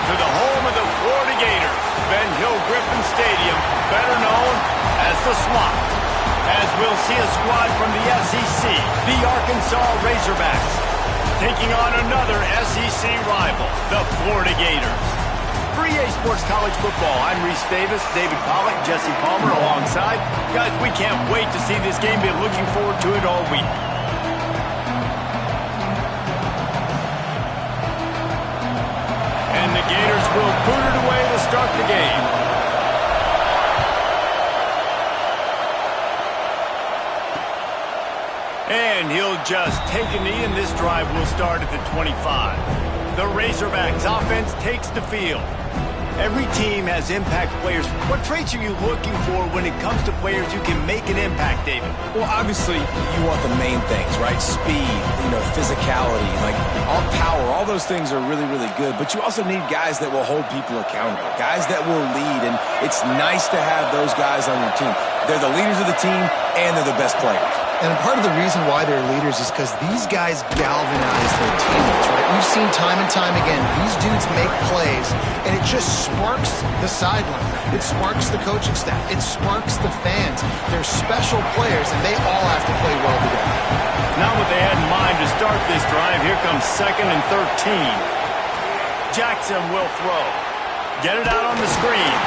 to the home of the Florida Gators, Ben Hill Griffin Stadium, better known as the Swamp. As we'll see a squad from the SEC, the Arkansas Razorbacks, taking on another SEC rival, the Florida Gators. For EA Sports College Football, I'm Reese Davis, David Pollack, Jesse Palmer alongside. Guys, we can't wait to see this game. Been looking forward to it all week. And the Gators will boot it away to start the game. And he'll just take a knee, and this drive will start at the 25. The Razorbacks offense takes the field. Every team has impact players. What traits are you looking for when it comes to players who can make an impact, David? Well, obviously, you want the main things, right? Speed, physicality, like all power, all those things are really, really good. But you also need guys that will hold people accountable, guys that will lead, and it's nice to have those guys on your team. They're the leaders of the team, and they're the best players. And part of the reason why they're leaders is because these guys galvanize their teammates, right? We've seen time and time again, these dudes make plays, and it just sparks the sideline. It sparks the coaching staff. It sparks the fans. They're special players, and they all have to play well together. Not what they had in mind to start this drive. Here comes 2nd and 13. Jackson will throw. Get it out on the screen.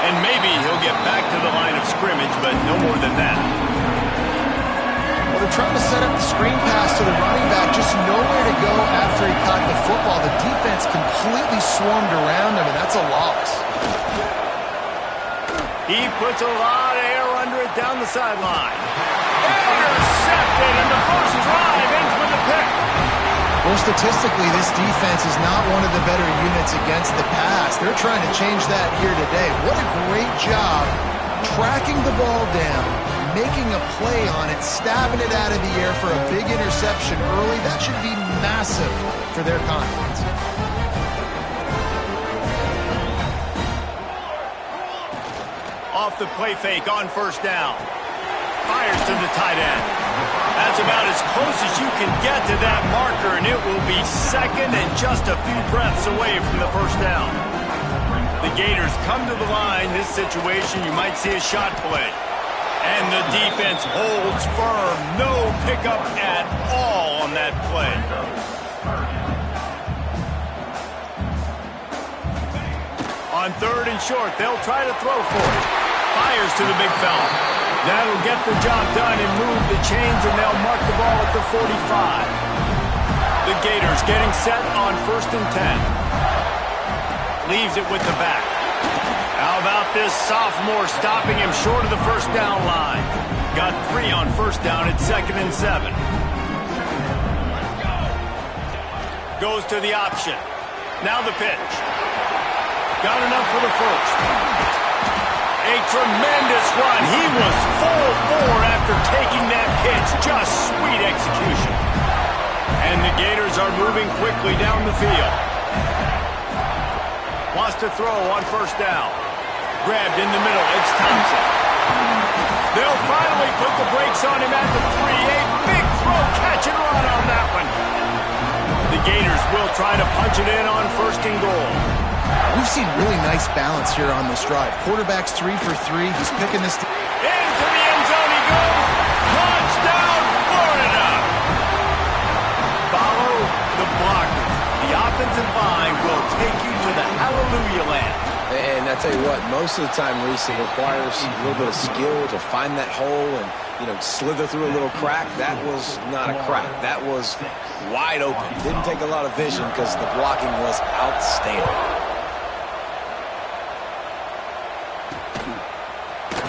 And maybe he'll get back to the line of scrimmage, but no more than that. Well, they're trying to set up the screen pass to the running back, just nowhere to go after he caught the football. The defense completely swarmed around him, and that's a loss. He puts a lot of air under it down the sideline. Intercepted, and the first drive ends with a pick. Well, statistically, this defense is not one of the better units against the pass. They're trying to change that here today. What a great job tracking the ball down, making a play on it, stabbing it out of the air for a big interception early. That should be massive for their confidence. Off the play fake on first down. Fires to the tight end. That's about as close as you can get to that marker, and it will be 2nd and just a few breaths away from the first down. The Gators come to the line. This situation, you might see a shot play. And the defense holds firm. No pickup at all on that play. On 3rd and short, they'll try to throw for it. Fires to the big fella. That'll get the job done and move the chains, and they'll mark the ball at the 45. The Gators getting set on 1st and 10. Leaves it with the back. How about this sophomore stopping him short of the first down line? Got 3 on first down at 2nd and 7. Goes to the option. Now the pitch. Got enough for the first. A tremendous run. He was full bore after taking that pitch. Just sweet execution. And the Gators are moving quickly down the field. Wants to throw on first down. Grabbed in the middle. It's Thompson. They'll finally put the brakes on him at the 3. A big throw, catch and run on that one. The Gators will try to punch it in on 1st and goal. We've seen really nice balance here on this drive. Quarterback's 3 for 3. He's picking this. Into the end zone he goes. Touchdown, Florida. Follow the blockers. The offensive line will take you to the hallelujah land. And I tell you what, most of the time, Reese, it requires a little bit of skill to find that hole and, slither through a little crack. That was not a crack. That was wide open. Didn't take a lot of vision because the blocking was outstanding.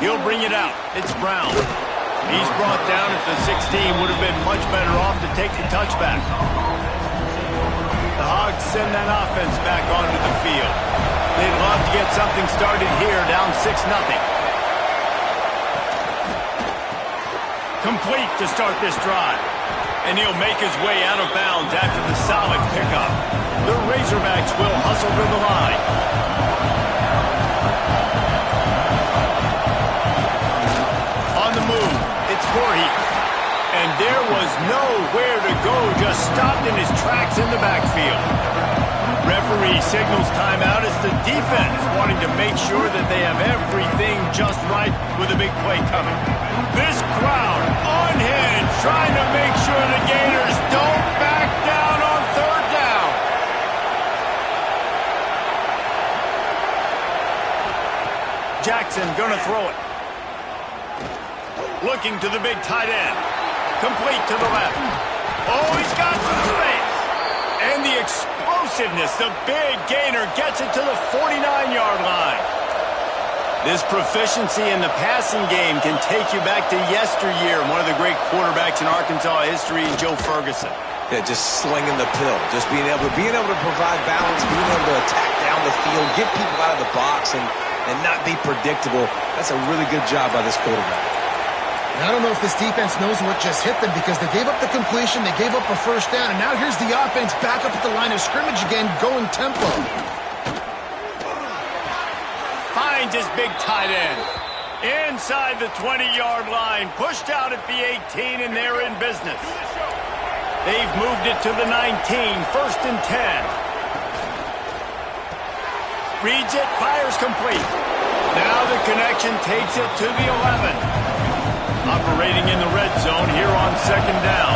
He'll bring it out. It's Brown. He's brought down at the 16. Would have been much better off to take the touchback. The Hogs send that offense back onto the field. They'd love to get something started here, down 6-0. Complete to start this drive. And he'll make his way out of bounds after the solid pickup. The Razorbacks will hustle to the line. On the move, it's Voorhees. And there was nowhere to go, just stopped in his tracks in the backfield. Referee signals timeout. It's the defense wanting to make sure that they have everything just right with a big play coming. This crowd unhinged, trying to make sure the Gators don't back down on third down. Jackson gonna throw it. Looking to the big tight end. Complete to the left. Oh, he's got some space. And the explosiveness, the big gainer gets it to the 49-yard line. This proficiency in the passing game can take you back to yesteryear. One of the great quarterbacks in Arkansas history, Joe Ferguson. Yeah, just slinging the pill, just being able to provide balance, being able to attack down the field, get people out of the box, and not be predictable. That's a really good job by this quarterback. And I don't know if this defense knows what just hit them because they gave up the completion, they gave up a first down, and now here's the offense back up at the line of scrimmage again, going tempo. Finds his big tight end. Inside the 20-yard line, pushed out at the 18, and they're in business. They've moved it to the 19, first and 10. Reads it, fires complete. Now the connection takes it to the 11. Operating in the red zone here on second down.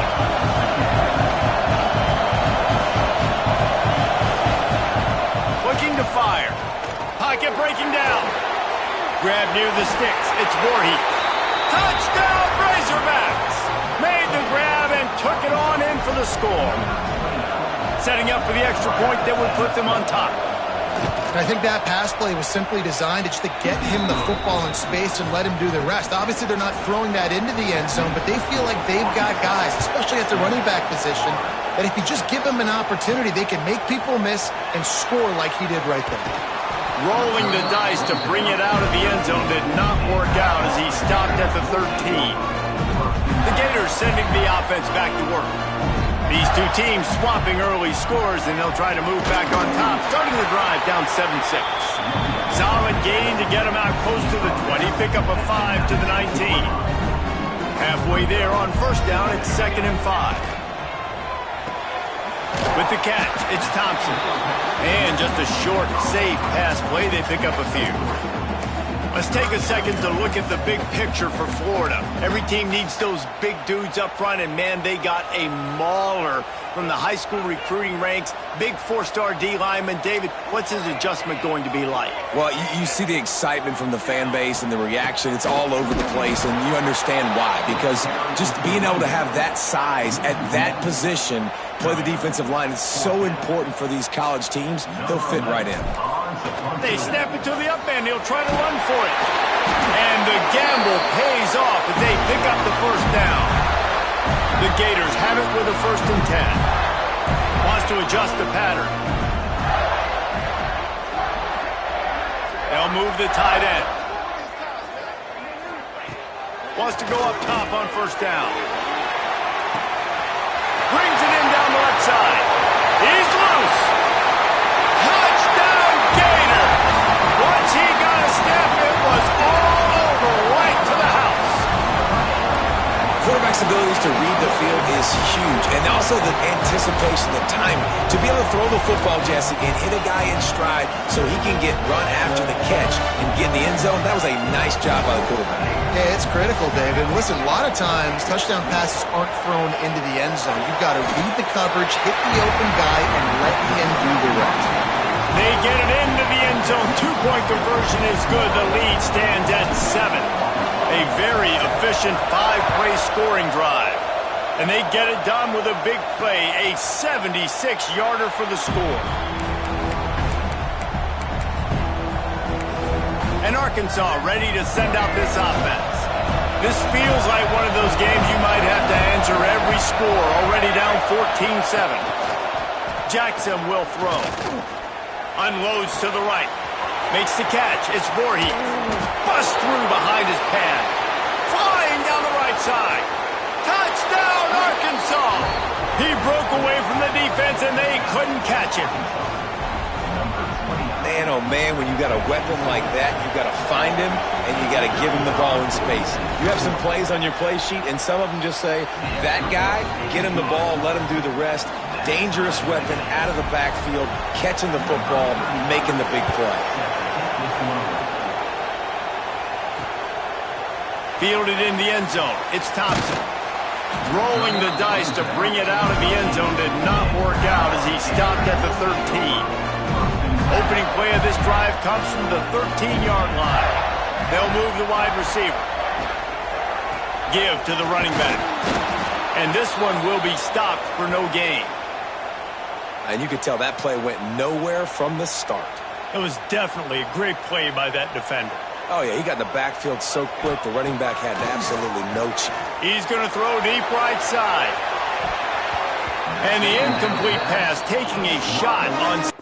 Looking to fire. Pocket breaking down. Grab near the sticks. It's Voorhees. Touchdown, Razorbacks! Made the grab and took it on in for the score. Setting up for the extra point that would put them on top. And I think that pass play was simply designed just to get him the football in space and let him do the rest. Obviously, they're not throwing that into the end zone, but they feel like they've got guys, especially at the running back position, that if you just give them an opportunity, they can make people miss and score like he did right there. Rolling the dice to bring it out of the end zone did not work out as he stopped at the 13. The Gators sending the offense back to work. These two teams swapping early scores, and they'll try to move back on top, starting the drive down 7-6. Solid gain to get them out close to the 20, pick up a 5 to the 19. Halfway there on first down, it's 2nd and 5. With the catch, it's Thompson. And just a short, safe pass play, they pick up a few. Let's take a second to look at the big picture for Florida. Every team needs those big dudes up front, and man, they got a mauler from the high school recruiting ranks. Big 4-star D lineman. David, what's his adjustment going to be like? Well, you see the excitement from the fan base and the reaction. It's all over the place, and you understand why. Because just being able to have that size at that position, play the defensive line, is so important for these college teams. They'll fit right in. They snap it to the up end. He'll try to run for it. And the gamble pays off as they pick up the first down. The Gators have it with a 1st and 10. Wants to adjust the pattern. They'll move the tight end. Wants to go up top on first down. Brings it in down the left side. He's loose. Touchdown, Gator. Once he got a step, it was all over, right to the house. Quarterback's abilities to read the field is huge, and also the anticipation, the timing. To be able to throw the football, Jesse, and hit a guy in stride so he can get run after the catch and get in the end zone, that was a nice job by the quarterback. Yeah, it's critical, David. Listen, a lot of times touchdown passes aren't thrown into the end zone. You've got to read the coverage, hit the open guy, and let him do the rest. They get it into the end zone. 2-point conversion is good. The lead stands at 7. A very efficient 5-play scoring drive. And they get it done with a big play, a 76-yarder for the score. And Arkansas ready to send out this offense. This feels like one of those games you might have to answer every score, already down 14-7. Jackson will throw. Unloads to the right. Makes the catch. It's Voorhees. Busts through behind his pad. Flying down the right side. Touchdown, Arkansas! He broke away from the defense, and they couldn't catch him. Man, oh man, when you got a weapon like that, you got to find him, and you got to give him the ball in space. You have some plays on your play sheet, and some of them just say, that guy, get him the ball, let him do the rest. dangerous weapon out of the backfield, catching the football, making the big play. Fielded in the end zone. It's Thompson. Rolling the dice to bring it out of the end zone did not work out as he stopped at the 13. Opening play of this drive comes from the 13-yard line. They'll move the wide receiver. Give to the running back. And this one will be stopped for no gain. And you could tell that play went nowhere from the start. It was definitely a great play by that defender. Oh, yeah, he got in the backfield so quick, the running back had absolutely no chance. He's going to throw deep right side. And the incomplete pass taking a shot on...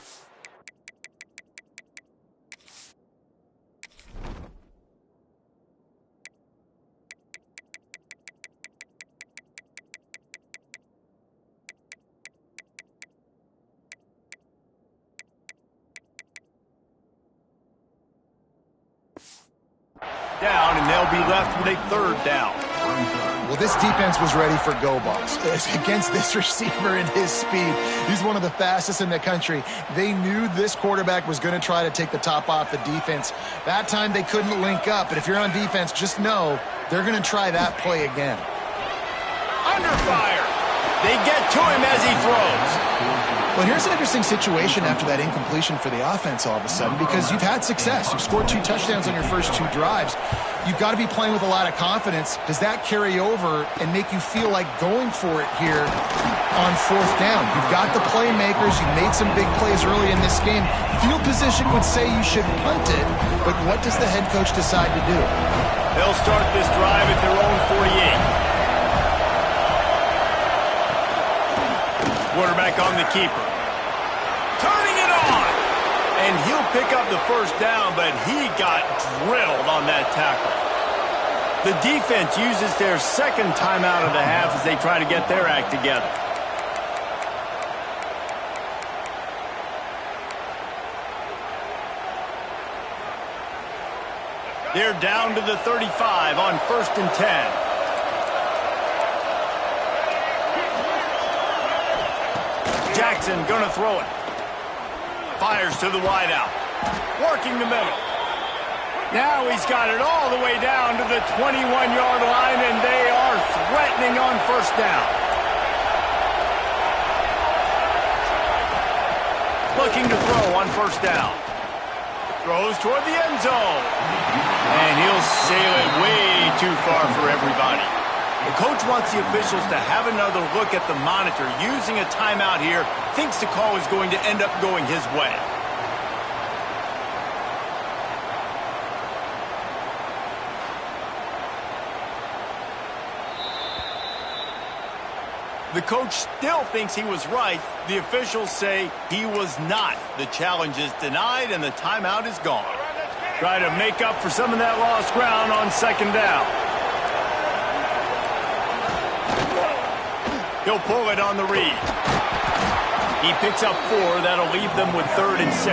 down, and they'll be left with a third down. Well, this defense was ready for go balls. Against this receiver and his speed, he's one of the fastest in the country. They knew this quarterback was going to try to take the top off the defense. That time they couldn't link up, but if you're on defense, just know they're going to try that play again. Under fire. They get to him as he throws. Well, here's an interesting situation after that incompletion for the offense all of a sudden, because you've had success. You've scored 2 touchdowns on your first 2 drives. You've got to be playing with a lot of confidence. Does that carry over and make you feel like going for it here on 4th down? You've got the playmakers. You've made some big plays early in this game. Field position would say you should punt it, but what does the head coach decide to do? They'll start this drive at their own 48. Quarterback on the keeper. Turning it on. And he'll pick up the first down, but he got drilled on that tackle. The defense uses their second timeout of the half as they try to get their act together. They're down to the 35 on 1st and 10. Jackson going to throw it. Fires to the wideout. Working the middle. Now he's got it all the way down to the 21-yard line, and they are threatening on 1st down. Looking to throw on 1st down. Throws toward the end zone. And he'll sail it way too far for everybody. The coach wants the officials to have another look at the monitor. Using a timeout here, thinks the call is going to end up going his way. The coach still thinks he was right. The officials say he was not. The challenge is denied and the timeout is gone. Try to make up for some of that lost ground on 2nd down. He'll pull it on the read. He picks up 4. That'll leave them with 3rd and 6.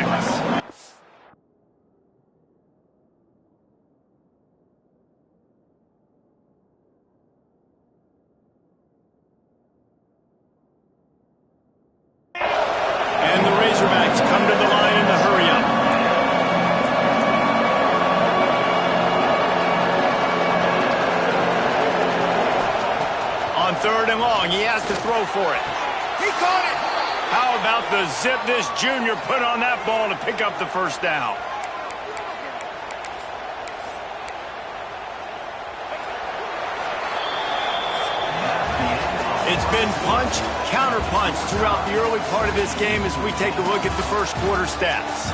And the Razorbacks come to the line in the hurry-up. On 3rd and long, he has to throw for it. He caught it! How about the zip this junior put on that ball to pick up the 1st down? It's been punch, counter-punch throughout the early part of this game as we take a look at the first quarter stats.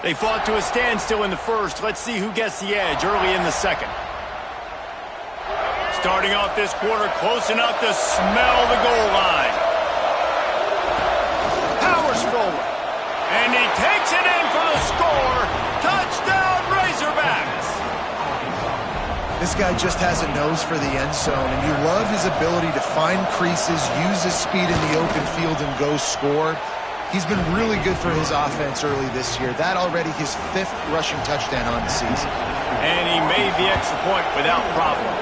They fought to a standstill in the first. Let's see who gets the edge early in the second. Starting off this quarter close enough to smell the goal line. Powers forward. And he takes it in for the score. Touchdown, Razorbacks. This guy just has a nose for the end zone, and you love his ability to find creases, use his speed in the open field, and go score. He's been really good for his offense early this year. That already his 5th rushing touchdown on the season. And he made the extra point without problem.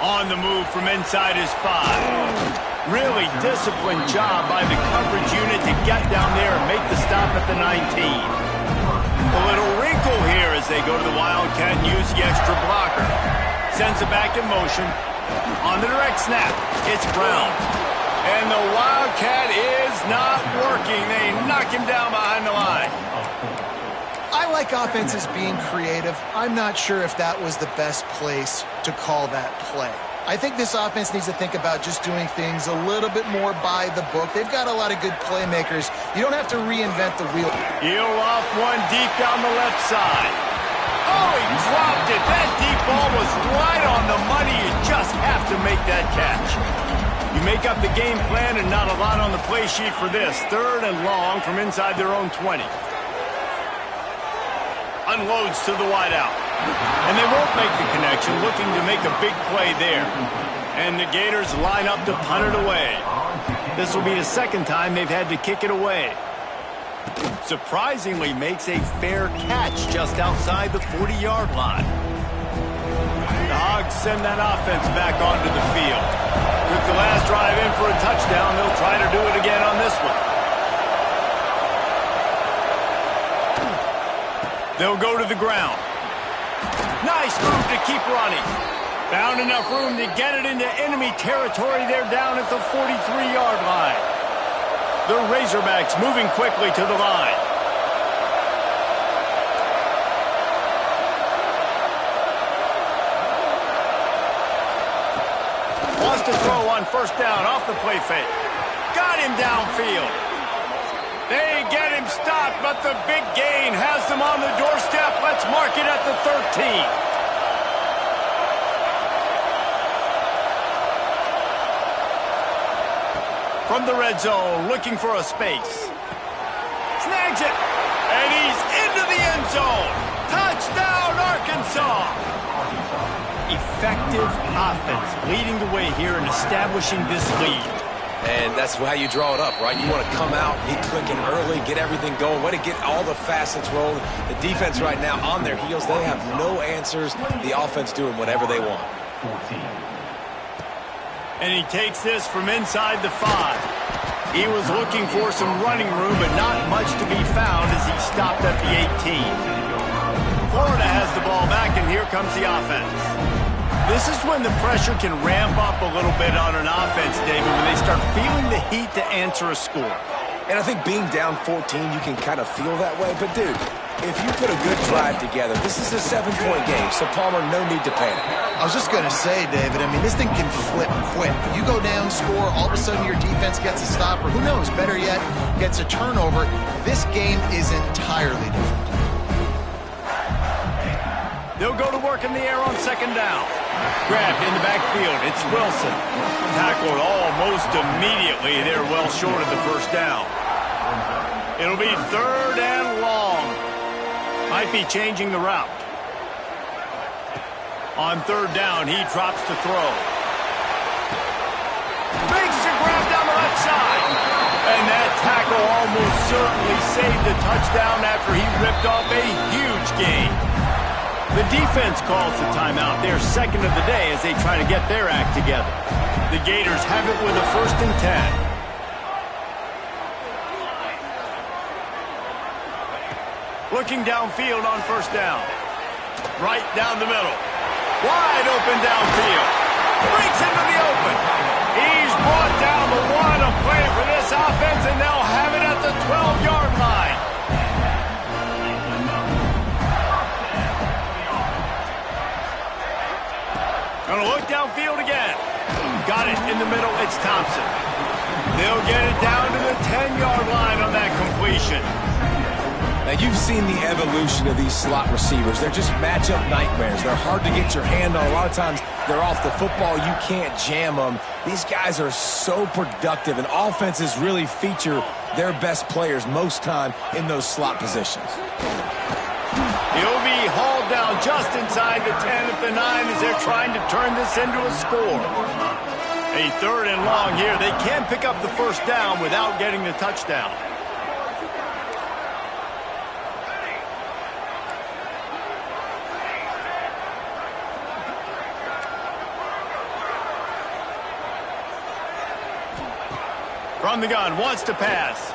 On the move from inside his 5. Really disciplined job by the coverage unit to get down there and make the stop at the 19. A little wrinkle here as they go to the Wildcat and use the extra blocker. Sends it back in motion. On the direct snap, it's Brown. And the Wildcat is not working. They knock him down behind the line. I like offenses being creative. I'm not sure if that was the best place to call that play. I think this offense needs to think about just doing things a little bit more by the book. They've got a lot of good playmakers. You don't have to reinvent the wheel. He'll off one deep down the left side. Oh, he dropped it. That deep ball was right on the money. You just have to make that catch. You make up the game plan and not a lot on the play sheet for this. 3rd and long from inside their own 20. Unloads to the wideout. And they won't make the connection, looking to make a big play there. And the Gators line up to punt it away. This will be the 2nd time they've had to kick it away. Surprisingly makes a fair catch just outside the 40-yard line. The Hogs send that offense back onto the field. With the last drive in for a touchdown, they'll try to do it again on this one. They'll go to the ground. Nice move to keep running. Found enough room to get it into enemy territory. They're down at the 43-yard line. The Razorbacks moving quickly to the line. Wants to throw on 1st down off the play fake. Got him downfield. They get him stopped, but the big gain has them on the doorstep. Let's mark it at the 13. From the red zone, looking for a space. Snags it, and he's into the end zone. Touchdown, Arkansas! Effective offense, leading the way here and establishing this lead. And that's how you draw it up, right? You want to come out, be clicking early, get everything going, way to get all the facets rolling. The defense right now on their heels, they have no answers. The offense doing whatever they want. And he takes this from inside the 5. He was looking for some running room, but not much to be found as he stopped at the 18. Florida has the ball back, and here comes the offense. This is when the pressure can ramp up a little bit on an offense, David, when they start feeling the heat to answer a score. And I think being down 14, you can kind of feel that way. But, dude, if you put a good drive together, this is a 7-point game, so Palmer, no need to panic. I was just going to say, David, I mean, this thing can flip quick. You go down, score, all of a sudden your defense gets a stop, or who knows, better yet, gets a turnover. This game is entirely different. They'll go to work in the air on 2nd down. Grabbed in the backfield. It's Wilson. Tackled almost immediately. They're well short of the 1st down. It'll be 3rd and long. Might be changing the route. On 3rd down, he drops to throw. Makes a grab down the left side. And that tackle almost certainly saved a touchdown after he ripped off a huge gain. The defense calls the timeout. They're 2nd of the day as they try to get their act together. The Gators have it with a 1st and 10. Looking downfield on 1st down. Right down the middle. Wide open downfield. Breaks into the open. He's brought down the 1, a play for this offense, and they'll have it at the 12-yard line. Gonna look downfield again. Got it in the middle. It's Thompson. They'll get it down to the 10-yard line on that completion. Now, you've seen the evolution of these slot receivers. They're just matchup nightmares. They're hard to get your hand on. A lot of times, they're off the football. You can't jam them. These guys are so productive, and offenses really feature their best players most time in those slot positions. He'll be hauled down just inside the 10 at the 9 as they're trying to turn this into a score. A 3rd and long here. They can pick up the first down without getting the touchdown. From the gun, wants to pass.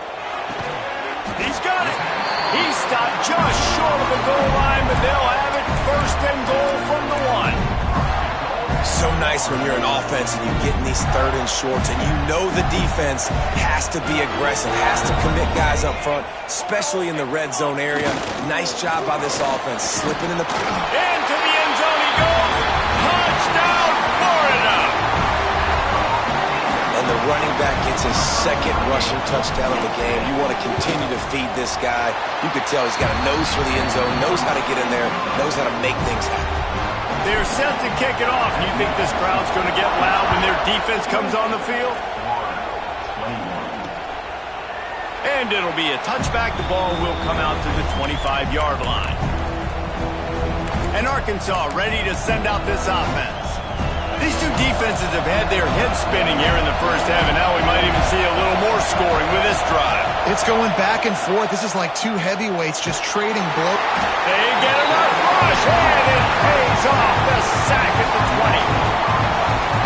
He's got it. He stopped just short of the goal line, but they'll have it 1st and goal from the 1. So nice when you're an offense and you get in these 3rd and shorts and you know the defense has to be aggressive, has to commit guys up front, especially in the red zone area. Nice job by this offense, slipping in the... Into the end zone he goes. Touchdown, Florida! And the running back gets his 2nd rushing touchdown of the game. You want to continue to feed this guy. You could tell he's got a nose for the end zone, knows how to get in there, knows how to make things happen. They're set to kick it off. You think this crowd's going to get loud when their defense comes on the field? And it'll be a touchback. The ball will come out to the 25-yard line. And Arkansas ready to send out this offense. These two defenses have had their heads spinning here in the first half, and now we might even see a little more scoring with this drive. It's going back and forth. This is like two heavyweights just trading blow. They get a rough rush, and it pays off the sack at the 20.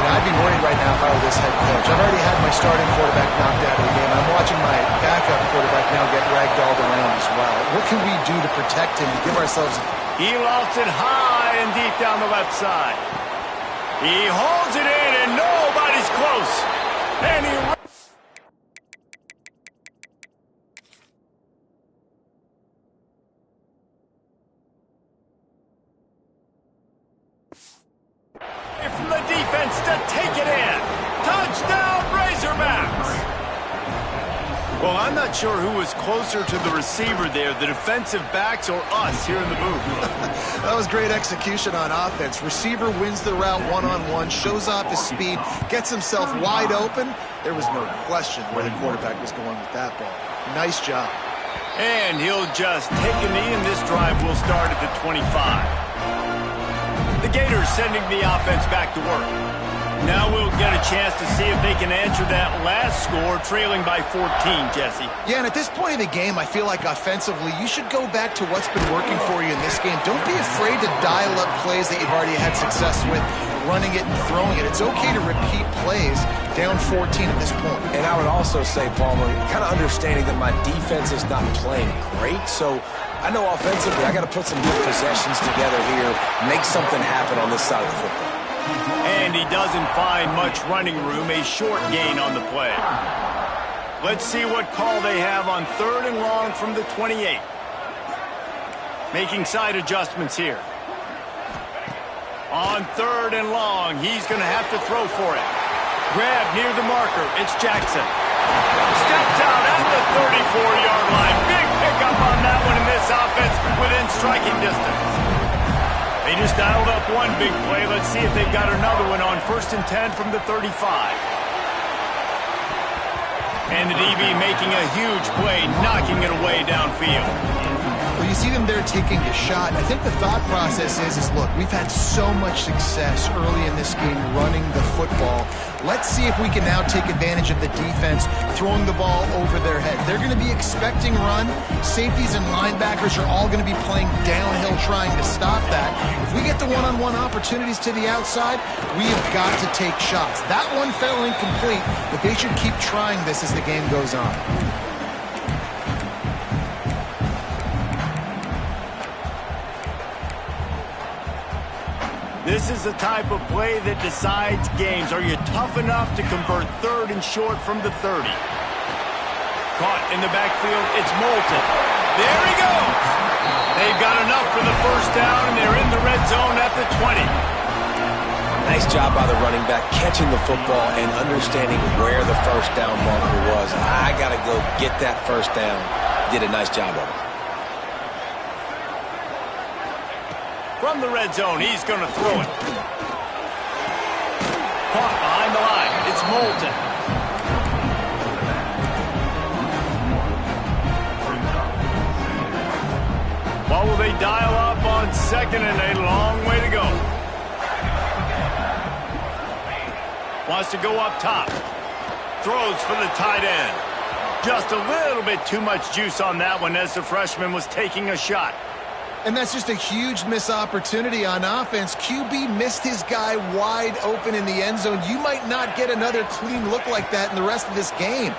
I'd be worried right now if I were this head coach. I've already had my starting quarterback knocked out of the game. I'm watching my backup quarterback now get ragdolled around as well. What can we do to protect him, to give ourselves... He lofts it high and deep down the left side. He holds it in, and nobody's close. And he... from the defense to take it in. Touchdown, Razorbacks! Well, I'm not sure who was closer to the receiver there, the defensive backs or us here in the booth. That was great execution on offense. Receiver wins the route one-on-one, shows off his speed, gets himself wide open. There was no question where the quarterback was going with that ball. Nice job. And he'll just take a knee, and this drive will start at the 25. The Gators sending the offense back to work. Now we'll get a chance to see if they can answer that last score, trailing by 14, Jesse. Yeah, and at this point of the game, I feel like offensively, you should go back to what's been working for you in this game. Don't be afraid to dial up plays that you've already had success with, running it and throwing it. It's okay to repeat plays down 14 at this point. And I would also say, Palmer, kind of understanding that my defense is not playing great, so I know offensively I got to put some good possessions together here, make something happen on this side of the football. And he doesn't find much running room, a short gain on the play. Let's see what call they have on 3rd and long from the 28. Making side adjustments here. On 3rd and long, he's going to have to throw for it. Grab near the marker. It's Jackson. Steps out at the 34-yard line. Big pickup on that one in this offense within striking distance. They just dialed up one big play. Let's see if they've got another one on 1st and 10 from the 35. And the DB making a huge play, knocking it away downfield. Well, you see them there taking a shot. I think the thought process is look, we've had so much success early in this game running the football. Let's see if we can now take advantage of the defense throwing the ball over their head. They're going to be expecting run. Safeties and linebackers are all going to be playing downhill trying to stop that. If we get the one-on-one opportunities to the outside, we have got to take shots. That one fell incomplete, but they should keep trying this as the game goes on. This is the type of play that decides games. Are you tough enough to convert 3rd and short from the 30? Caught in the backfield, it's Moulton. There he goes! They've got enough for the first down, and they're in the red zone at the 20. Nice job by the running back, catching the football and understanding where the first down marker was. I got to go get that first down. Did a nice job of it. From the red zone, he's going to throw it. Caught behind the line. It's Moulton. What will they dial up on second and a long way to go? Wants to go up top. Throws for the tight end. Just a little bit too much juice on that one as the freshman was taking a shot. And that's just a huge missed opportunity on offense. QB missed his guy wide open in the end zone. You might not get another clean look like that in the rest of this game.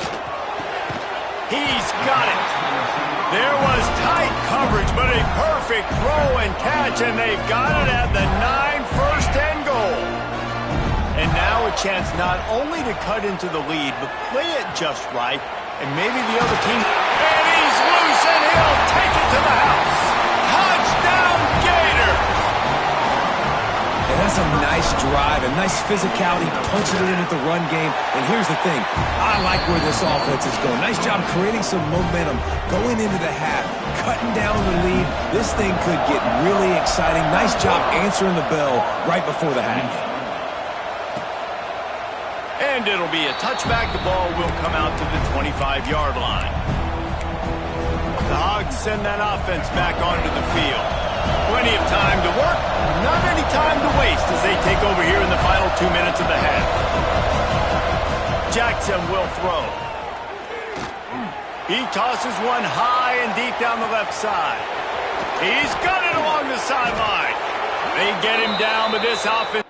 He's got it. There was tight coverage, but a perfect throw and catch, and they've got it at the 9, first and goal. And now a chance not only to cut into the lead, but play it just right, and maybe the other team. And he's loose, and he'll take it to the house. Touchdown, Gator! And that's a nice drive, a nice physicality, punching it in with the run game. And here's the thing, I like where this offense is going. Nice job creating some momentum, going into the half, cutting down the lead. This thing could get really exciting. Nice job answering the bell right before the half. And it'll be a touchback. The ball will come out to the 25-yard line. The Hogs send that offense back onto the field. Plenty of time to work, not any time to waste as they take over here in the final 2 minutes of the half. Jackson will throw. He tosses one high and deep down the left side. He's got it along the sideline. They get him down with this offense.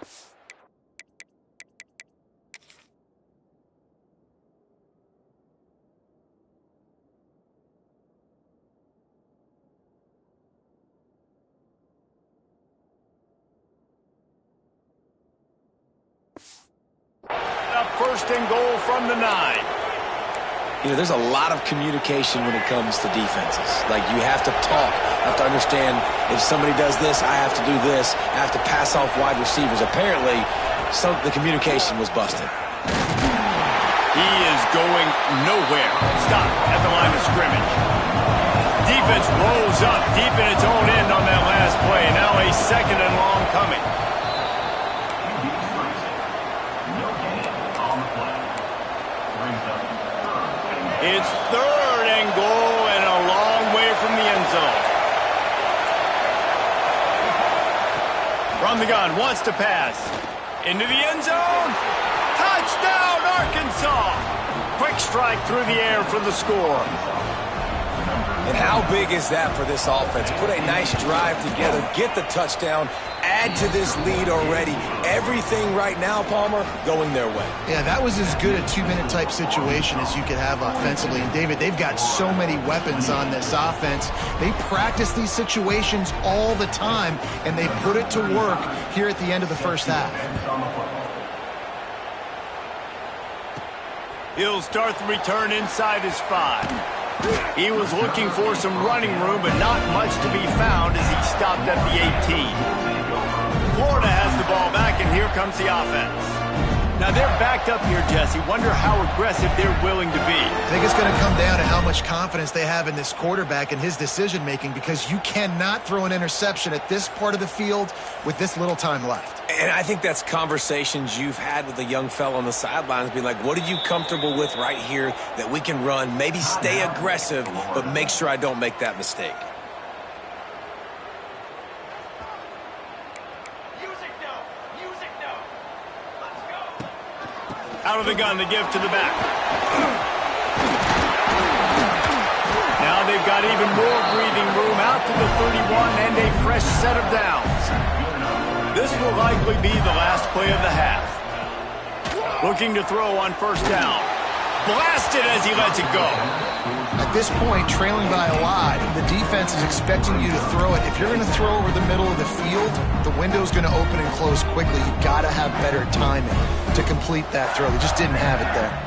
First and goal from the 9. You know, there's a lot of communication when it comes to defenses. Like, you have to talk. You have to understand if somebody does this, I have to do this. I have to pass off wide receivers. Apparently, the communication was busted. He is going nowhere. Stop at the line of scrimmage. Defense rolls up deep in its own end on that last play. Now a second and long coming. It's third and goal and a long way from the end zone. From the gun, wants to pass. Into the end zone. Touchdown, Arkansas. Quick strike through the air for the score. And how big is that for this offense? Put a nice drive together, get the touchdown, add to this lead already. Everything right now, Palmer, going their way. Yeah, that was as good a 2-minute type situation as you could have offensively. And, David, they've got so many weapons on this offense. They practice these situations all the time, and they put it to work here at the end of the first half. He'll start the return inside his 5. He was looking for some running room, but not much to be found as he stopped at the 18. Florida has the ball back, and here comes the offense. Now, they're backed up here, Jesse. Wonder how aggressive they're willing to be. I think it's going to come down to how much confidence they have in this quarterback and his decision-making, because you cannot throw an interception at this part of the field with this little time left. And I think that's conversations you've had with a young fellow on the sidelines, being like, what are you comfortable with right here that we can run? Maybe stay aggressive, but make sure I don't make that mistake. Out of the gun, the give to the back. Now they've got even more breathing room out to the 31 and a fresh set of downs. This will likely be the last play of the half. Looking to throw on first down. Blasted as he lets it go. At this point, trailing by a lot, the defense is expecting you to throw it. If you're going to throw over the middle of the field, the window's going to open and close quickly. You've got to have better timing to complete that throw. They just didn't have it there.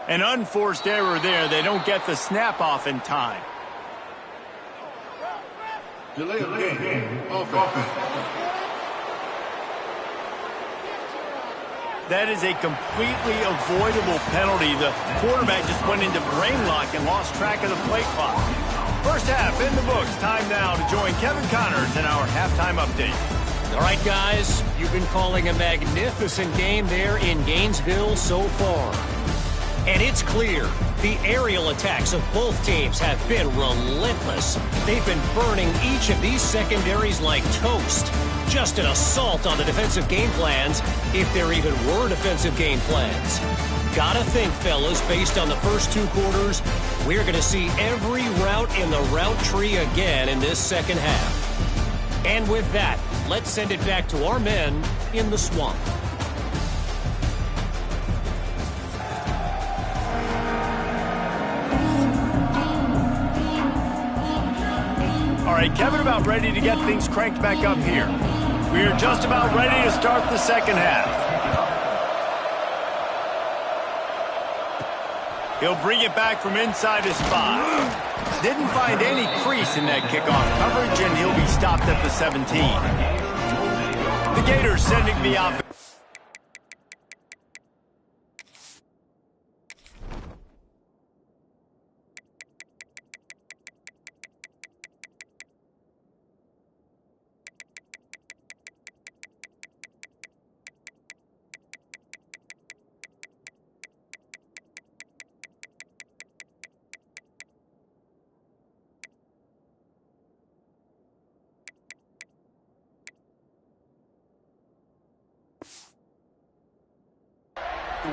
An unforced error there. They don't get the snap off in time. Delay of game. Offense. That is a completely avoidable penalty. The quarterback just went into brain lock and lost track of the play clock. First half in the books. Time now to join Kevin Connors in our halftime update. All right, guys, you've been calling a magnificent game there in Gainesville so far. And it's clear the aerial attacks of both teams have been relentless. They've been burning each of these secondaries like toast. Just an assault on the defensive game plans, if there even were defensive game plans. Gotta think, fellas, based on the first two quarters, we're going to see every route in the route tree again in this second half. And with that, let's send it back to our men in the swamp. All right, Kevin about ready to get things cranked back up here. We're just about ready to start the second half. He'll bring it back from inside his spot. Didn't find any crease in that kickoff coverage, and he'll be stopped at the 17. The Gators sending the offense.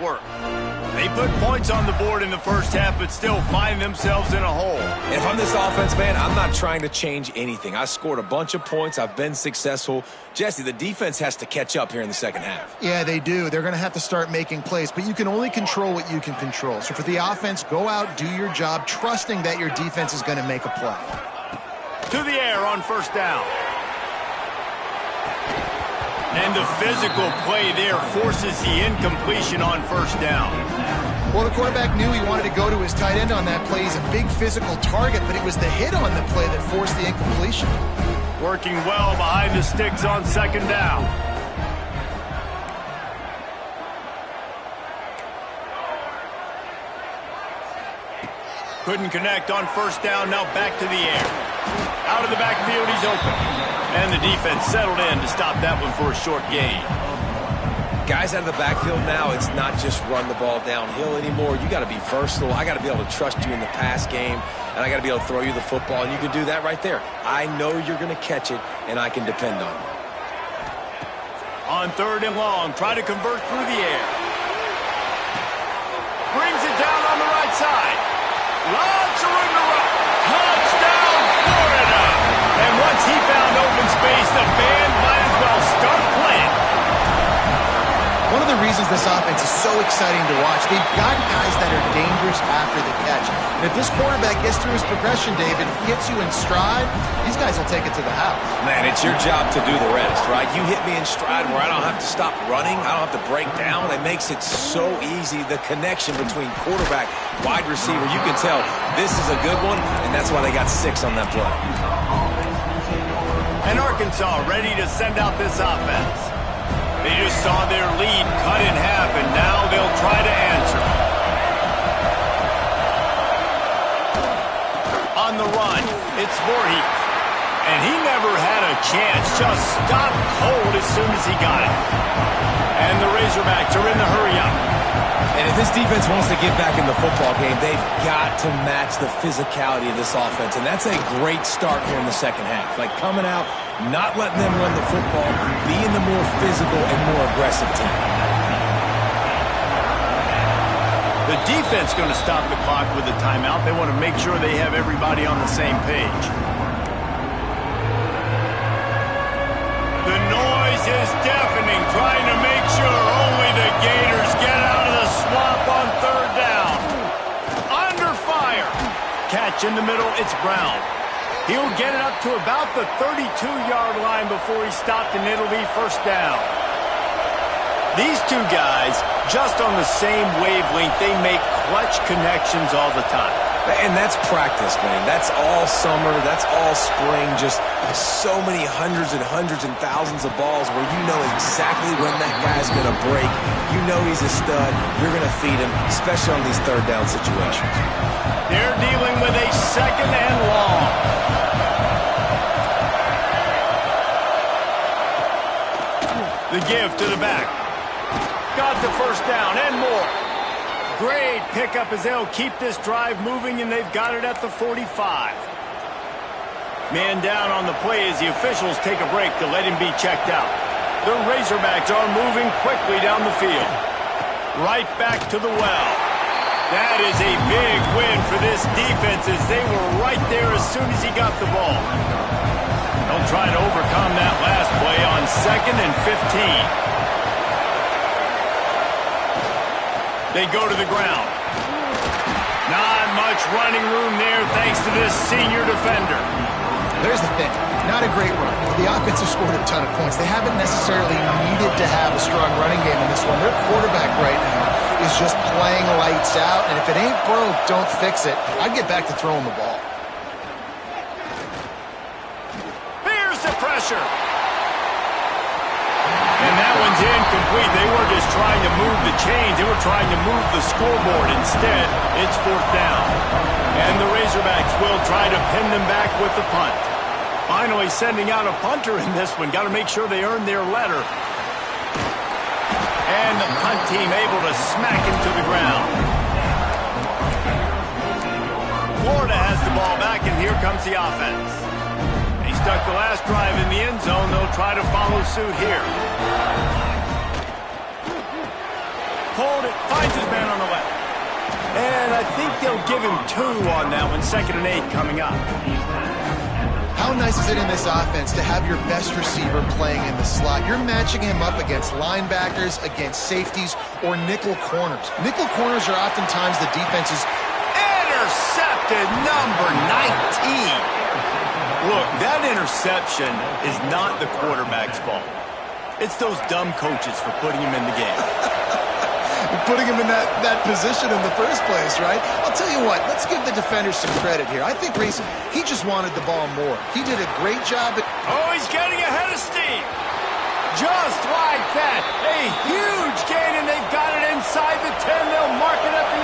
Work. They put points on the board in the first half, but still find themselves in a hole. And if I'm this offense, man, I'm not trying to change anything. I scored a bunch of points. I've been successful. Jesse, the defense has to catch up here in the second half. Yeah, they do. They're going to have to start making plays, but you can only control what you can control. So for the offense, go out, do your job, trusting that your defense is going to make a play. To the air on first down. And the physical play there forces the incompletion on first down. Well, the quarterback knew he wanted to go to his tight end on that play. He's a big physical target, but it was the hit on the play that forced the incompletion. Working well behind the sticks on second down. Couldn't connect on first down, now back to the air. Out of the backfield, he's open. And the defense settled in to stop that one for a short gain. Guys out of the backfield now, it's not just run the ball downhill anymore. You got to be versatile. I got to be able to trust you in the pass game, and I got to be able to throw you the football, and you can do that right there. I know you're going to catch it, and I can depend on you. On third and long, try to convert through the air. Brings it down on the right side. Lots of room to run. Touchdown, Florida! And once he found open space, the band might as well start playing. One of the reasons this offense is so exciting to watch, they've got guys that are dangerous after the catch. And if this quarterback gets through his progression, David, hits you in stride, these guys will take it to the house. Man, it's your job to do the rest, right? You hit me in stride where I don't have to stop running. I don't have to break down. It makes it so easy. The connection between quarterback, wide receiver, you can tell this is a good one, and that's why they got 6 on that play. And Arkansas ready to send out this offense. They just saw their lead cut in half, and now they'll try to answer. On the run, it's Voorhees. And he never had a chance, just stopped cold as soon as he got it. And the Razorbacks are in the hurry-up. And if this defense wants to get back in the football game, they've got to match the physicality of this offense. And that's a great start here in the second half. Like coming out, not letting them run the football, being the more physical and more aggressive team. The defense going to stop the clock with a timeout. They want to make sure they have everybody on the same page. The noise is deafening, trying to make sure only the Gators get out of the swamp on third down. Under fire. Catch in the middle, it's Brown. He'll get it up to about the 32-yard line before he's stopped, and it'll be first down. These two guys, just on the same wavelength, they make clutch connections all the time. And that's practice, man. That's all summer. That's all spring. Just so many hundreds and thousands of balls where you know exactly when that guy's going to break. You know he's a stud. You're going to feed him, especially on these third down situations. They're dealing with a second and long. The give to the back. Got the first down and more. Great pickup as they'll keep this drive moving, and they've got it at the 45. Man down on the play as the officials take a break to let him be checked out. The Razorbacks are moving quickly down the field. Right back to the well. That is a big win for this defense as they were right there as soon as he got the ball. They'll try to overcome that last play on 2nd and 15. They go to the ground. Not much running room there thanks to this senior defender. There's the thing. Not a great run. The offense has scored a ton of points. They haven't necessarily needed to have a strong running game in this one. Their quarterback right now is just playing lights out, and if it ain't broke, don't fix it. I'd get back to throwing the ball. Here's the pressure. And that one's incomplete. They were just trying to move the chains. They were trying to move the scoreboard. Instead, it's 4th down. And the Razorbacks will try to pin them back with the punt. Finally sending out a punter in this one. Got to make sure they earn their letter. And the punt team able to smack him to the ground. Florida has the ball back, and here comes the offense. He stuck the last drive in the end zone. They'll try to follow suit here. Hold it. Finds his man on the left. And I think they'll give him 2 on that one. 2nd and 8 coming up. How nice is it in this offense to have your best receiver playing in the slot? You're matching him up against linebackers, against safeties, or nickel corners. Nickel corners are oftentimes the defense's intercepted, number 19. Look, that interception is not the quarterback's fault. It's those dumb coaches for putting him in the game. Putting him in that position in the first place, right? I'll tell you what, let's give the defender some credit here. I think Reese, he just wanted the ball more. He did a great job at... Oh, he's getting ahead of steam. Just like that. A huge gain, and they've got it inside the 10. They'll mark it at the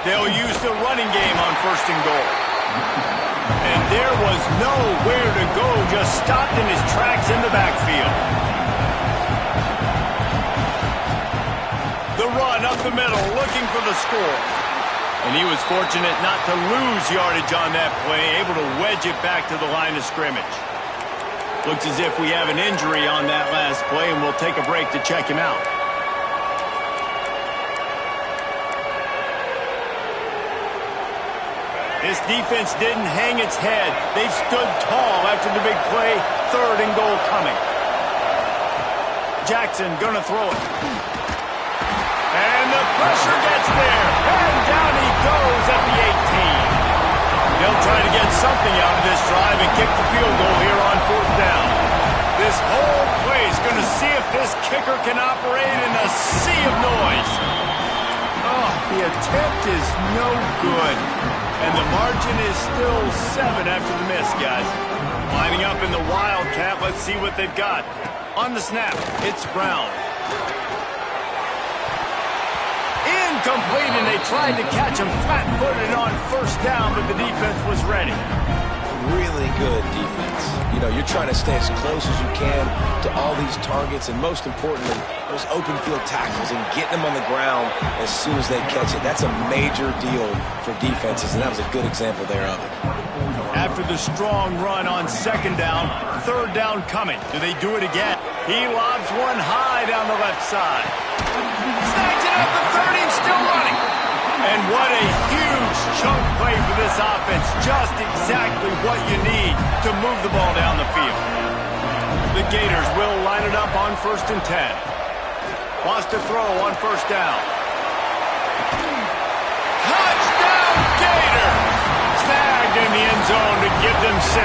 8. They'll use the running game on 1st and goal. And there was nowhere to go, just stopped in his tracks in the backfield. The run up the middle, looking for the score. And he was fortunate not to lose yardage on that play, able to wedge it back to the line of scrimmage. Looks as if we have an injury on that last play, and we'll take a break to check him out. This defense didn't hang its head. They've stood tall after the big play. 3rd and goal coming. Jackson gonna throw it. And the pressure gets there. And down he goes at the 18. They'll try to get something out of this drive and kick the field goal here on 4th down. This whole play is gonna see if this kicker can operate in a sea of noise. Oh, the attempt is no good. And the margin is still 7 after the miss, guys. Lining up in the Wildcat. Let's see what they've got. On the snap, it's Brown. Incomplete, and they tried to catch him flat-footed on 1st down, but the defense was ready. Really good defense. You know, you're trying to stay as close as you can to all these targets, and most importantly, those open field tackles and getting them on the ground as soon as they catch it. That's a major deal for defenses, and that was a good example there of it. After the strong run on 2nd down, 3rd down coming. Do they do it again? He lobs one high down the left side. Snags it at the 30, still running. And what a huge chunk play for this offense. Just exactly what you need to move the ball down the field. The Gators will line it up on 1st and 10. Wants to throw on 1st down. Touchdown Gators! Snagged in the end zone to give them 6.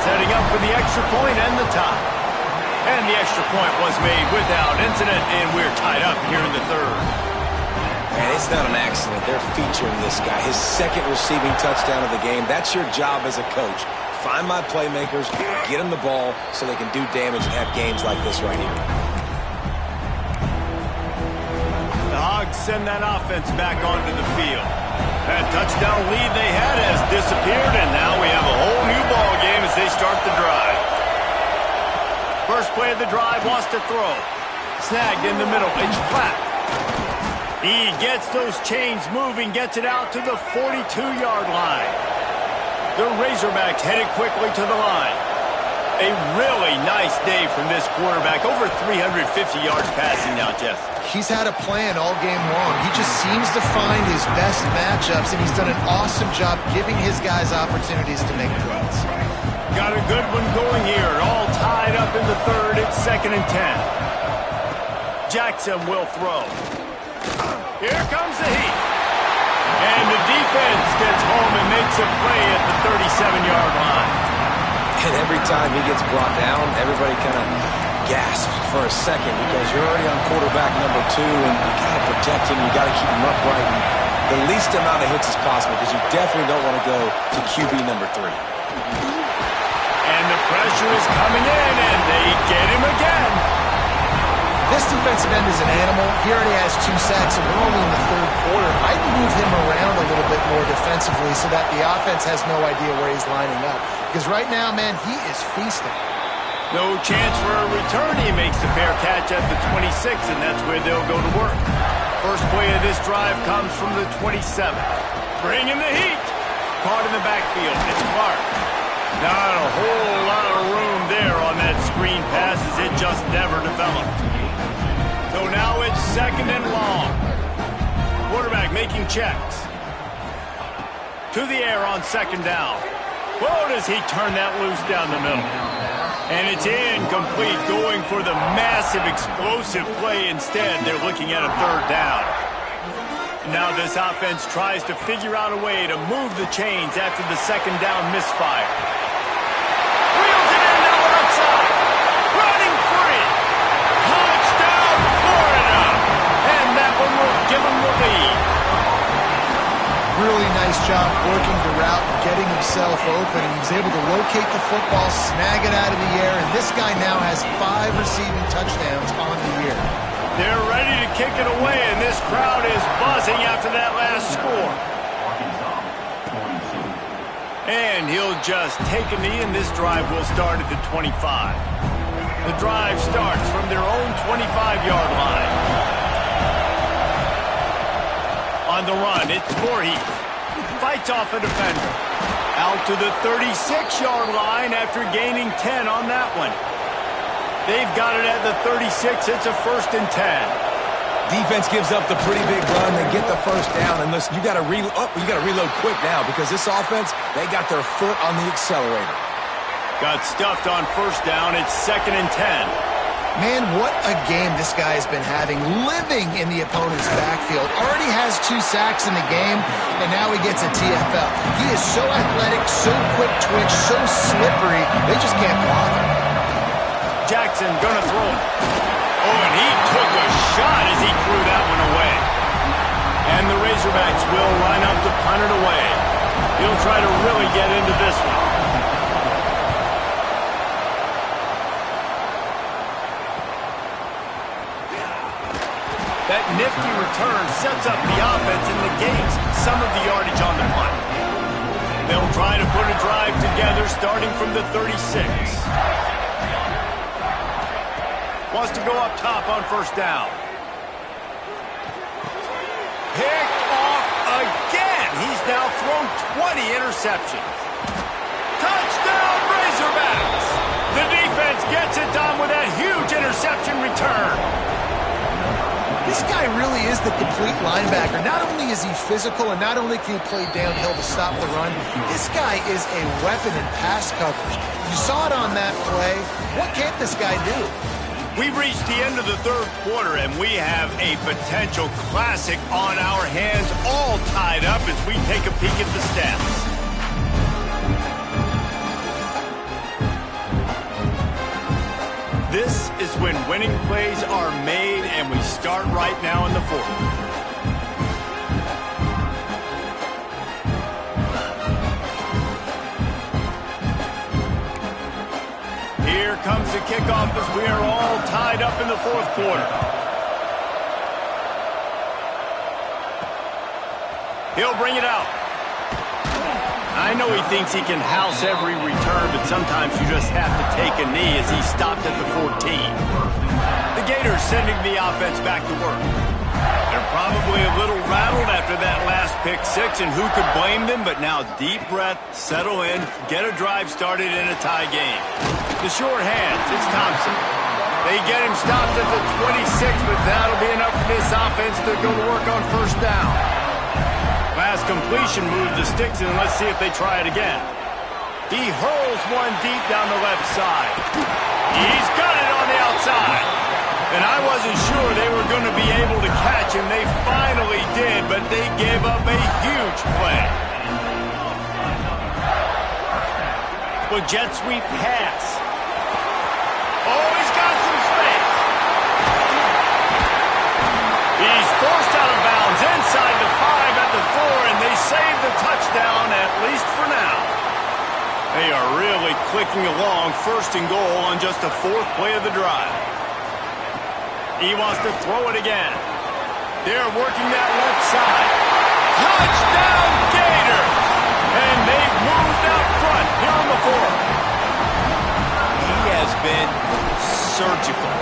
Setting up for the extra point and the tie. And the extra point was made without incident, and we're tied up here in the third. Man, it's not an accident. They're featuring this guy. His second receiving touchdown of the game. That's your job as a coach. Find my playmakers, get them the ball so they can do damage and have games like this right here. The Hogs send that offense back onto the field. That touchdown lead they had has disappeared, and now we have a whole new ball game as they start the drive. First play of the drive wants to throw. Snagged in the middle. It's flat. He gets those chains moving, gets it out to the 42-yard line. The Razorbacks headed quickly to the line. A really nice day from this quarterback. Over 350 yards passing now, Jeff. He's had a plan all game long. He just seems to find his best matchups, and he's done an awesome job giving his guys opportunities to make plays. Got a good one going here. All tied up in the third. It's 2nd and 10. Jackson will throw. Here comes the heat. And the defense gets home and makes a play at the 37-yard line. And every time he gets brought down, everybody kind of gasps for a second because you're already on quarterback number 2, and you got to protect him. You got to keep him upright. And the least amount of hits as possible because you definitely don't want to go to QB number 3. And the pressure is coming in, and they get him again. This defensive end is an animal. He already has 2 sacks, and we're only in the third quarter. I'd move him around a little bit more defensively so that the offense has no idea where he's lining up. Because right now, man, he is feasting. No chance for a return. He makes the fair catch at the 26, and that's where they'll go to work. First play of this drive comes from the 27. Bringing the heat. Caught in the backfield. It's Clark. Not a whole lot of room there on that screen pass as it just never developed. So now it's 2nd and long. Quarterback making checks. To the air on 2nd down. Whoa, does he turn that loose down the middle. And it's incomplete, going for the massive explosive play instead. They're looking at a 3rd down. Now this offense tries to figure out a way to move the chains after the 2nd down misfire. Wheels it in now outside. Running free. Touchdown, Florida. And that one will give them the lead. Really nice job working the route and getting himself open. He was able to locate the football, snag it out of the air, and this guy now has 5 receiving touchdowns on the year. They're ready to kick it away, and this crowd is buzzing after that last score. And he'll just take a knee, and this drive will start at the 25. The drive starts from their own 25-yard line. On the run, it's Voorhees. Fights off a defender. Out to the 36-yard line after gaining 10 on that one. They've got it at the 36. It's a 1st and 10. Defense gives up the pretty big run. They get the 1st down. And listen, you got to reload quick now because this offense, they got their foot on the accelerator. Got stuffed on 1st down. It's 2nd and 10. Man, what a game this guy has been having, living in the opponent's backfield. Already has 2 sacks in the game, and now he gets a TFL. He is so athletic, so quick twitch, so slippery, they just can't block him. Jackson gonna throw it. Oh, and he took a shot as he threw that one away. And the Razorbacks will line up to punt it away. He'll try to really get into this one. That nifty return sets up the offense and negates some of the yardage on the punt. They'll try to put a drive together starting from the 36. Wants to go up top on 1st down. Picked off again. He's now thrown 20 interceptions. Touchdown, Razorbacks! The defense gets it done with that huge interception return. This guy really is the complete linebacker. Not only is he physical and not only can he play downhill to stop the run, this guy is a weapon in pass coverage. You saw it on that play. What can't this guy do? We've reached the end of the 3rd quarter, and we have a potential classic on our hands, all tied up as we take a peek at the stats. This winning plays are made, and we start right now in the fourth. Here comes the kickoff as we are all tied up in the fourth quarter. He'll bring it out. I know he thinks he can house every return, but sometimes you just have to take a knee as he stopped at the 14. The Gators sending the offense back to work. They're probably a little rattled after that last pick six, and who could blame them? But now deep breath, settle in, get a drive started in a tie game. The short hands, it's Thompson. They get him stopped at the 26, but that'll be enough for this offense to go to work on first down. Last completion moved the sticks, and let's see if they try it again. He hurls one deep down the left side. He's got it on the outside. And I wasn't sure they were going to be able to catch him. They finally did, but they gave up a huge play. Well, jet sweep pass. Oh, he's got some space. He's forced out of bounds inside the 5 at the 4, and they save the touchdown, at least for now. They are really clicking along, first and goal on just the 4th play of the drive. He wants to throw it again. They're working that left side. Touchdown, Gators! And they've moved out front here on the 4th. He has been surgical.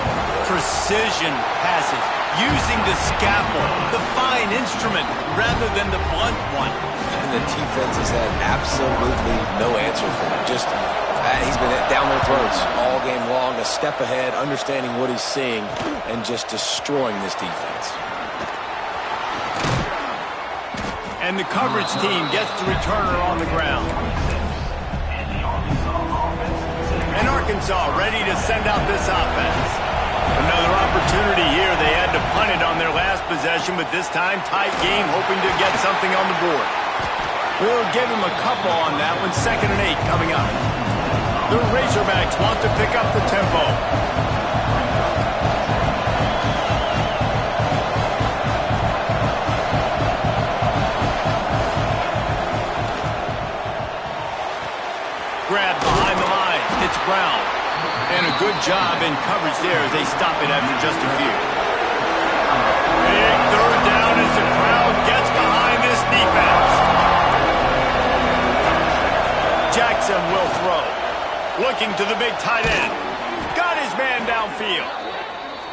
Precision passes. Using the scalpel, the fine instrument, rather than the blunt one. And the defense has had absolutely no answer for him. Just, he's been down their throats all game long, a step ahead, understanding what he's seeing, and just destroying this defense. And the coverage team gets the returner on the ground. And Arkansas ready to send out this offense. Another opportunity here. They had to punt it on their last possession, but this time tight game, hoping to get something on the board. We'll give them a couple on that one. 2nd and 8 coming up. The Razorbacks want to pick up the tempo. Grab behind the line. It's Brown. And a good job in coverage there as they stop it after just a few. Big 3rd down as the crowd gets behind this defense. Jackson will throw. Looking to the big tight end. Got his man downfield.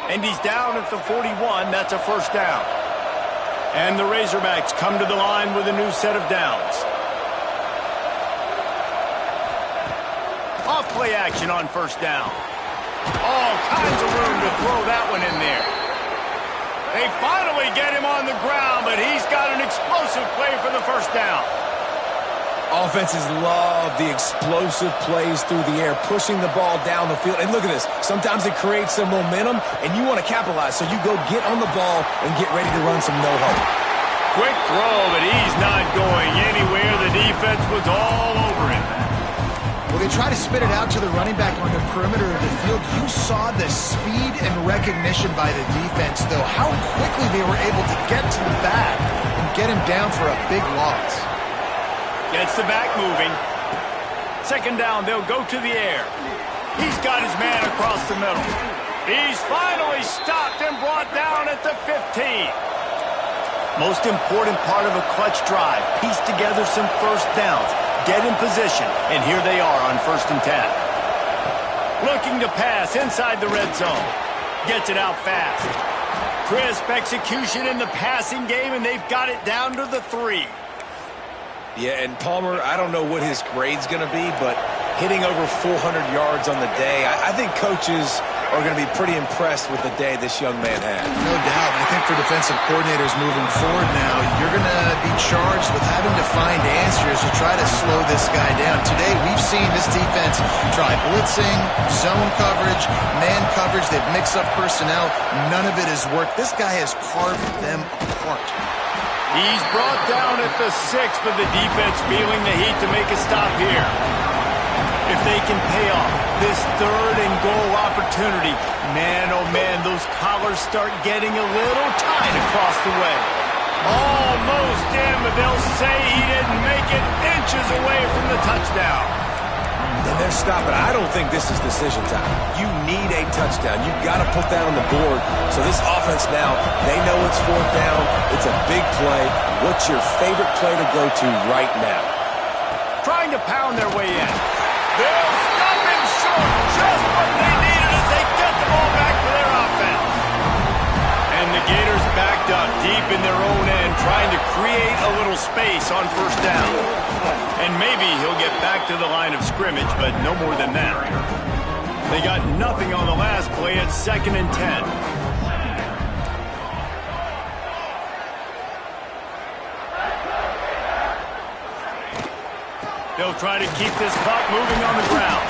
And he's down at the 41. That's a first down. And the Razorbacks come to the line with a new set of downs. Off-play action on first down. All kinds of room to throw that one in there. They finally get him on the ground, but he's got an explosive play for the first down. Offenses love the explosive plays through the air, pushing the ball down the field. And look at this. Sometimes it creates some momentum, and you want to capitalize. So you go get on the ball and get ready to run some no-huddle. Quick throw, but he's not going anywhere. The defense was all over him. Well, they try to spit it out to the running back on the perimeter of the field. You saw the speed and recognition by the defense, though, how quickly they were able to get to the back and get him down for a big loss. Gets the back moving. 2nd down, they'll go to the air. He's got his man across the middle. He's finally stopped and brought down at the 15. Most important part of a clutch drive, piece together some first downs. Get in position, and here they are on 1st and 10. Looking to pass inside the red zone. Gets it out fast. Crisp execution in the passing game, and they've got it down to the 3. Yeah, and Palmer, I don't know what his grade's going to be, but hitting over 400 yards on the day, I think coaches are going to be pretty impressed with the day this young man had. No doubt. I think for defensive coordinators moving forward now, you're going to be charged with having to find answers to try to slow this guy down. Today, we've seen this defense try blitzing, zone coverage, man coverage. They've mixed up personnel. None of it has worked. This guy has carved them apart. He's brought down at the 6, but the defense feeling the heat to make a stop here. If they can pay off this third-and-goal opportunity, man, oh man, those collars start getting a little tight across the way. Almost in, but they'll say he didn't make it, inches away from the touchdown. And they're stopping. I don't think this is decision time. You need a touchdown. You've got to put that on the board. So this offense now, they know it's fourth down. It's a big play. What's your favorite play to go to right now? Trying to pound their way in. They'll stop him short. Just what they needed as they get the ball back to their offense. And the Gators backed up deep in their own end, trying to create a little space on first down. And maybe he'll get back to the line of scrimmage, but no more than that. They got nothing on the last play at 2nd and 10. They'll try to keep this clock moving on the ground.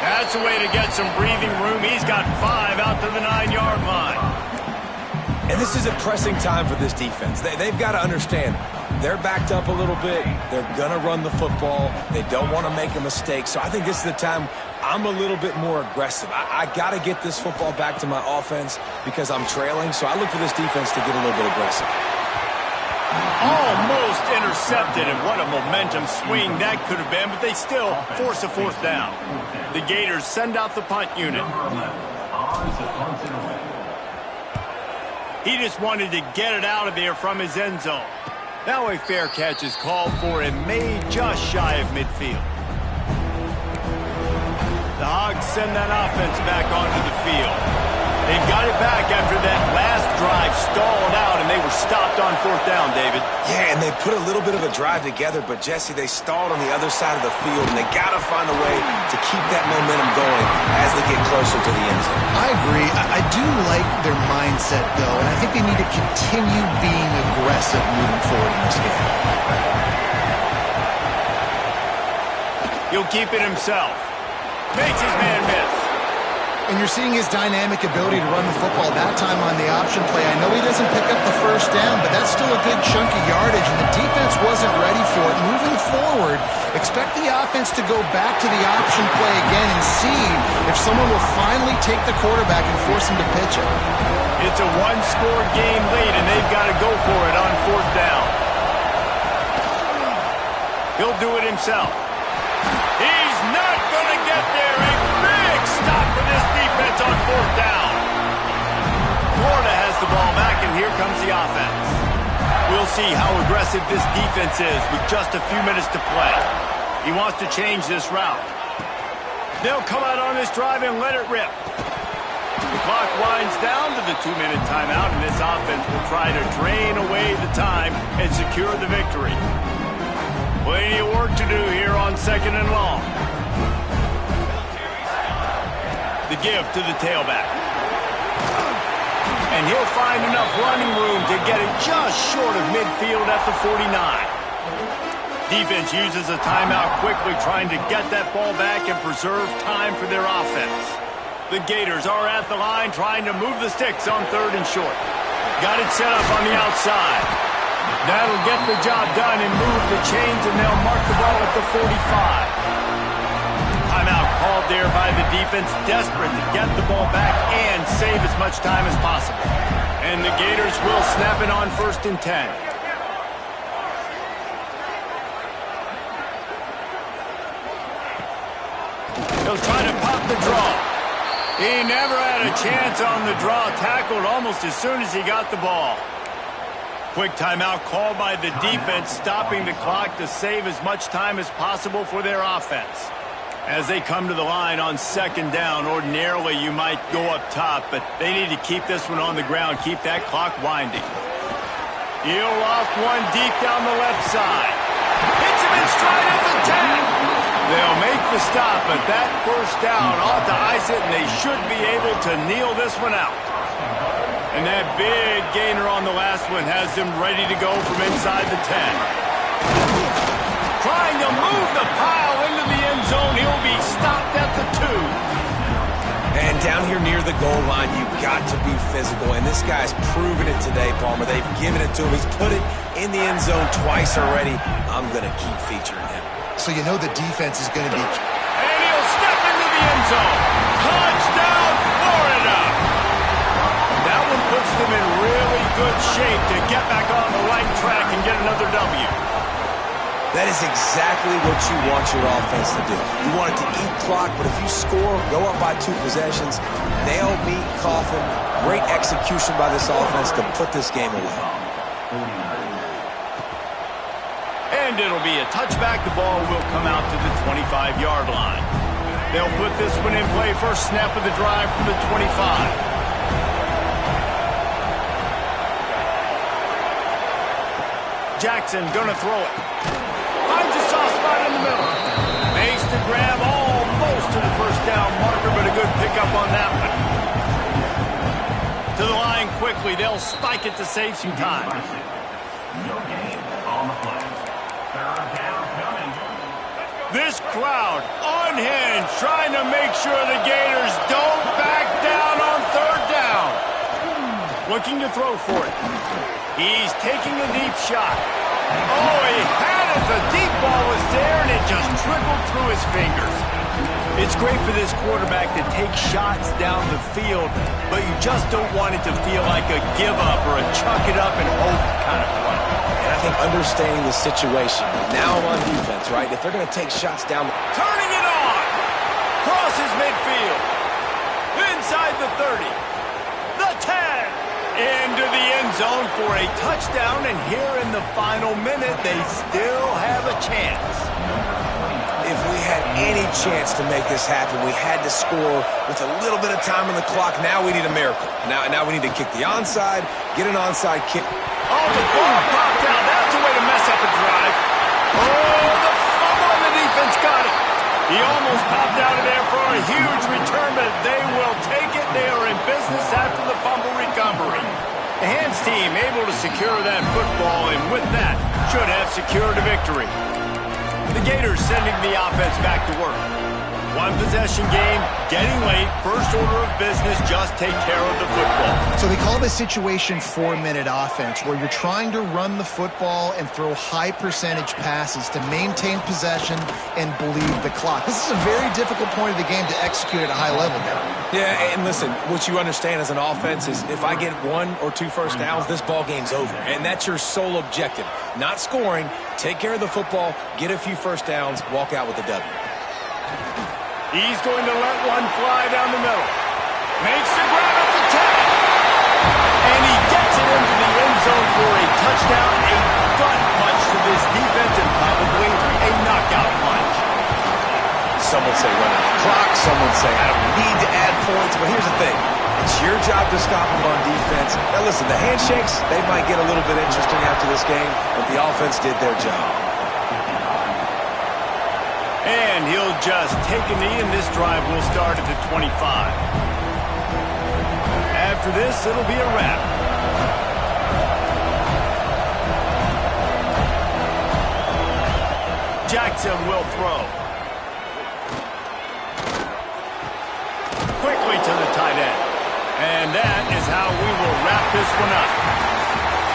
That's a way to get some breathing room. He's got 5 out to the 9-yard line. And this is a pressing time for this defense. They've got to understand, they're backed up a little bit. They're going to run the football. They don't want to make a mistake. So I think this is the time I'm a little bit more aggressive. I got to get this football back to my offense because I'm trailing. So I look for this defense to get a little bit aggressive. Almost intercepted, and what a momentum swing that could have been, but they still force a fourth down. The Gators send out the punt unit. He just wanted to get it out of there from his end zone. Now a fair catch is called for and made just shy of midfield. The Hogs send that offense back onto the field. They've got it back after that last drive stalled out, and they were stopped on fourth down, David. Yeah, and they put a little bit of a drive together, but, Jesse, they stalled on the other side of the field, and they got to find a way to keep that momentum going as they get closer to the end zone. I agree. I do like their mindset, though, and I think they need to continue being aggressive moving forward in this game. He'll keep it himself. Makes his man miss. And you're seeing his dynamic ability to run the football that time on the option play. I know he doesn't pick up the first down, but that's still a good chunk of yardage, and the defense wasn't ready for it. Moving forward, expect the offense to go back to the option play again and see if someone will finally take the quarterback and force him to pitch it. It's a one-score game lead, and they've got to go for it on fourth down. He'll do it himself. He's not going to get there. A big stop for this defense on fourth down. Florida has the ball back, and here comes the offense. We'll see how aggressive this defense is with just a few minutes to play. He wants to change this route. They'll come out on this drive and let it rip. The clock winds down to the 2-minute timeout, and this offense will try to drain away the time and secure the victory. Plenty of work to do here on 2nd and long. The give to the tailback. And he'll find enough running room to get it just short of midfield at the 49. Defense uses a timeout quickly, trying to get that ball back and preserve time for their offense. The Gators are at the line, trying to move the sticks on 3rd and short. Got it set up on the outside. That'll get the job done and move the chains, and they'll mark the ball at the 45. Timeout called there by the defense, desperate to get the ball back and save as much time as possible. And the Gators will snap it on 1st and 10. He'll try to pop the draw. He never had a chance on the draw, tackled almost as soon as he got the ball. Quick timeout called by the defense, stopping the clock to save as much time as possible for their offense. As they come to the line on 2nd down, ordinarily you might go up top, but they need to keep this one on the ground, keep that clock winding. He'll loft one deep down the left side. Hits him in stride at the 10. They'll make the stop, but that first down ought to ice it, and they should be able to kneel this one out. And that big gainer on the last one has them ready to go from inside the 10. Trying to move the pile into the end zone. He'll be stopped at the 2. And down here near the goal line, you've got to be physical. And this guy's proven it today, Palmer. They've given it to him. He's put it in the end zone twice already. I'm going to keep featuring him. So you know the defense is going to be... And he'll end zone. Touchdown, Florida! That one puts them in really good shape to get back on the right track and get another W. That is exactly what you want your offense to do. You want it to eat clock, but if you score, go up by 2 possessions, nail, meet, coffin, great execution by this offense to put this game away. And it'll be a touchback. The ball will come out to the 25-yard line. They'll put this one in play first snap of the drive from the 25. Jackson gonna throw it. Finds a soft spot in the middle. Makes the grab almost to the first down marker, but a good pickup on that one. To the line quickly. They'll spike it to save some time. This crowd unhinged, trying to make sure the Gators don't back down on third down. Looking to throw for it. He's taking a deep shot. Oh, he had it. The deep ball was there, and it just trickled through his fingers. It's great for this quarterback to take shots down the field, but you just don't want it to feel like a give-up or a chuck-it-up and hope kind of play. And I think understanding the situation, now I'm on defense, right? If they're going to take shots down. Turning it on. Crosses midfield. Inside the 30. The 10. Into the end zone for a touchdown, and here in the final minute, they still have a chance. If we had any chance to make this happen, we had to score with a little bit of time on the clock. Now we need a miracle. Now we need to kick the onside, get an onside kick. Oh, the ball popped out. That's a way to mess up a drive. Oh, the fumble on the defense got it. He almost popped out of there for a huge return, but they will take it. They are in business after the fumble recovery. The hands team able to secure that football, and with that, should have secured a victory. The Gators sending the offense back to work. One possession game, getting late, first order of business, just take care of the football. So they call this situation 4-minute offense, where you're trying to run the football and throw high percentage passes to maintain possession and bleed the clock. This is a very difficult point of the game to execute at a high level now. Yeah, and listen, what you understand as an offense is if I get 1 or 2 first downs, this ball game's over. And that's your sole objective. Not scoring, take care of the football, get a few first downs, walk out with a W. He's going to let one fly down the middle. Makes the grab at the 10. And he gets it into the end zone for a touchdown, a gut punch to this defense, and probably a knockout punch. Some would say run out the clock. Some would say I don't need to add points. But here's the thing. It's your job to stop them on defense. Now listen, the handshakes, they might get a little bit interesting after this game, but the offense did their job. And he'll just take a knee, and this drive will start at the 25. After this, it'll be a wrap. Jackson will throw. Quickly to the tight end. And that is how we will wrap this one up.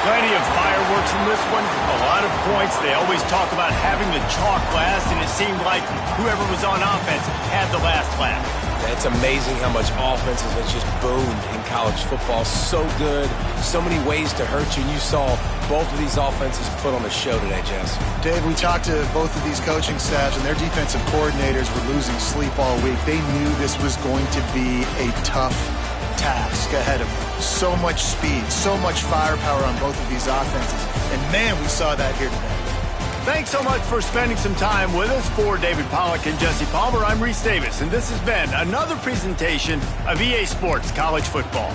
Plenty of fireworks in this one, a lot of points. They always talk about having the chalk last, and it seemed like whoever was on offense had the last laugh. It's amazing how much offense has just boomed in college football. So good, so many ways to hurt you, and you saw both of these offenses put on a show today, Jess. Dave, we talked to both of these coaching staffs, and their defensive coordinators were losing sleep all week. They knew this was going to be a tough task ahead of them. So much speed, so much firepower on both of these offenses. And man, we saw that here today. Thanks so much for spending some time with us. For David Pollack and Jesse Palmer, I'm Reese Davis, and this has been another presentation of EA Sports College Football.